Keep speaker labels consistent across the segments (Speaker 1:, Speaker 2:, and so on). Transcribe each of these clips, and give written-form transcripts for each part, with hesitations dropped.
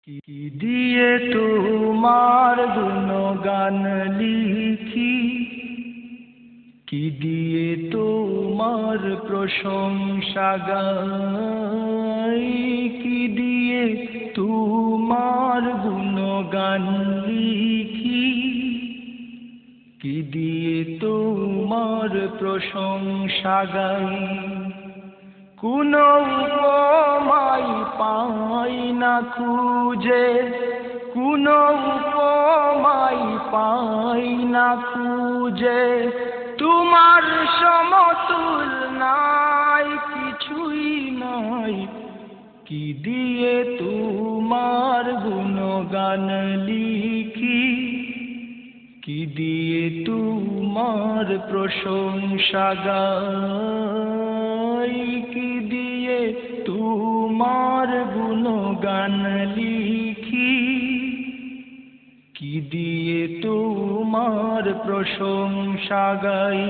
Speaker 1: কি দিয়ে তোমার গুণগান লিখি, কি দিয়ে তোমার প্রশংসা গাই, কি দিয়ে তোমার গুণগান লিখি, কি দিয়ে তোমার প্রশংসা গাই। কোনো উপমাই পাই না খুঁজে, কোনো উপমাই পাই না খুঁজে, তোমার সমতুল নাই, কিছুই নাই। কি দিয়ে তোমার গুণগান লিখি, কি দিয়ে তোমার প্রশংসা গাই, কি দিয়ে তোমার গুণগান লিখি, কি দিয়ে তোমার প্রশংসা গাই।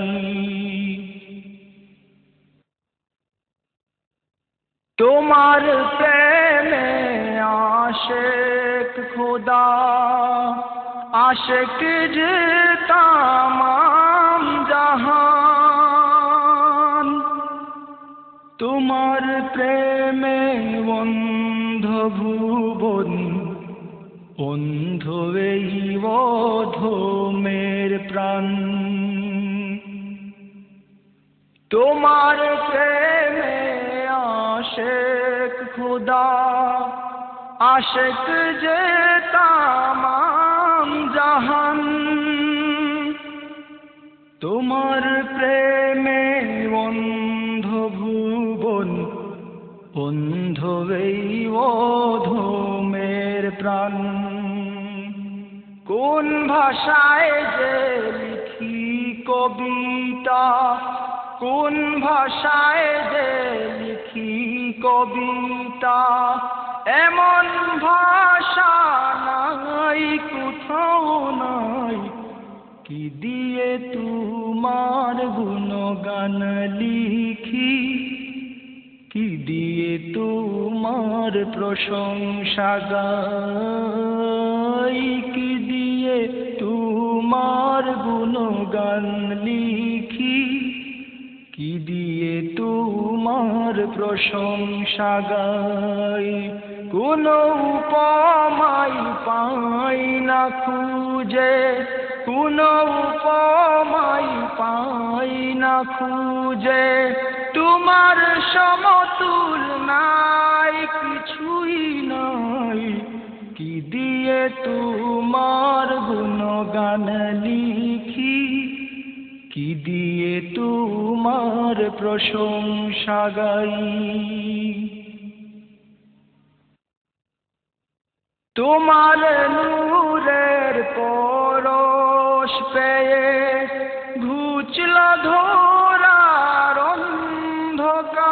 Speaker 1: তোমার প্রেমে আশিক খোদা, আশিক যে তামাম জাহান, তোমার প্রেমে অন্ধ ভুবন, অন্ধ এই অধমের প্রাণ। তোমার প্রেমে আশিক খোদা, আশিক যে তামাম জাহান, তোমার প্রেমে অন্ধ ভুবন, অন্ধ এই অধমের প্রাণ। কোন ভাষায় যে লিখি কবিতা, কোন ভাষায় যে লিখি কবিতা, এমন ভাষা নাই, কোথাও নাই। কি দিয়ে তোমার গুণগান লিখি, কি দিয়ে তোমার প্রশংসা গাই, কি দিয়ে তোমার গুণগান লিখি, কি দিয়ে তোমার প্রশংসা গাই। কোনো উপমাই পাই না খুঁজে, কোনো উপমাই পাই না খুঁজে, তোমার সমতুল নাই, কিছুই নাই। কি দিয়ে তোমার গুণগান লিখি, কি দিয়ে তোমার প্রশংসা গাই। তোমার নূরের পরশ পেয়ে ঘুচল ধরার অন্ধকার,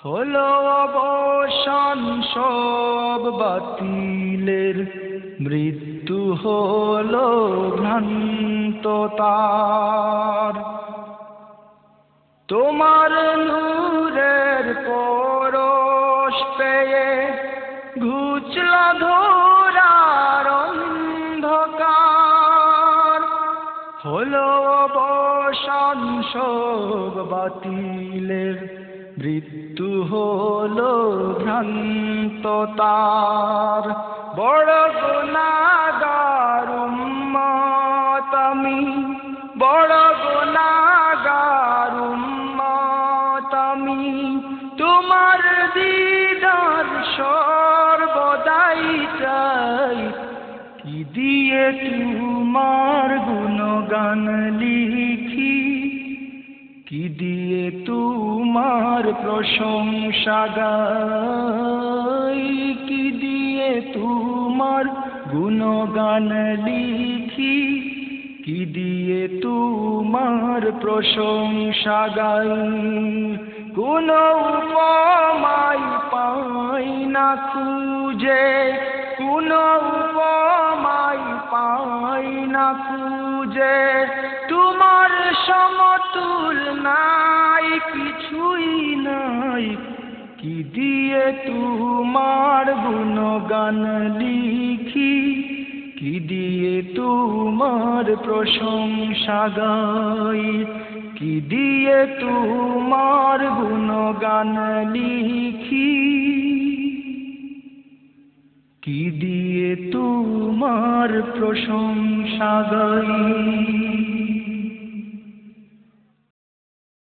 Speaker 1: হলো অবসান সব বাতিলের, মৃত্যু হলো ভ্রান্ত তার। তোমার নূরের পরশ পেয়ে ঘুচল ধরার অন্ধকার, হলো অবসান সব বাতিলের, মৃত্যু হলো ভ্রান্ত তার। বড় গুনাহগার উম্মত আমি, বড় গুনাহগার উম্মত আমি, তোমার দিদার সর্বদাই চাই। কি দিয়ে তোমার গুণগান লিখি, কি দিয়ে তোমার প্রশংসা গাই, কি দিয়ে তোমার গুণগান লিখি, কি দিয়ে তোমার প্রশংসা গাই। কোনো উপমাই পাই না খুঁজে, কোনো উপমাই পাই না খুঁজে, তোমার সমতুল নাই, কিছুই নাই। কি দিয়ে তোমার গুণগান লিখি, কি দিয়ে তোমার প্রশংসা গাই, কি দিয়ে তোমার গুণগান লিখি, কি দিয়ে তোমার প্রশংসা গাই।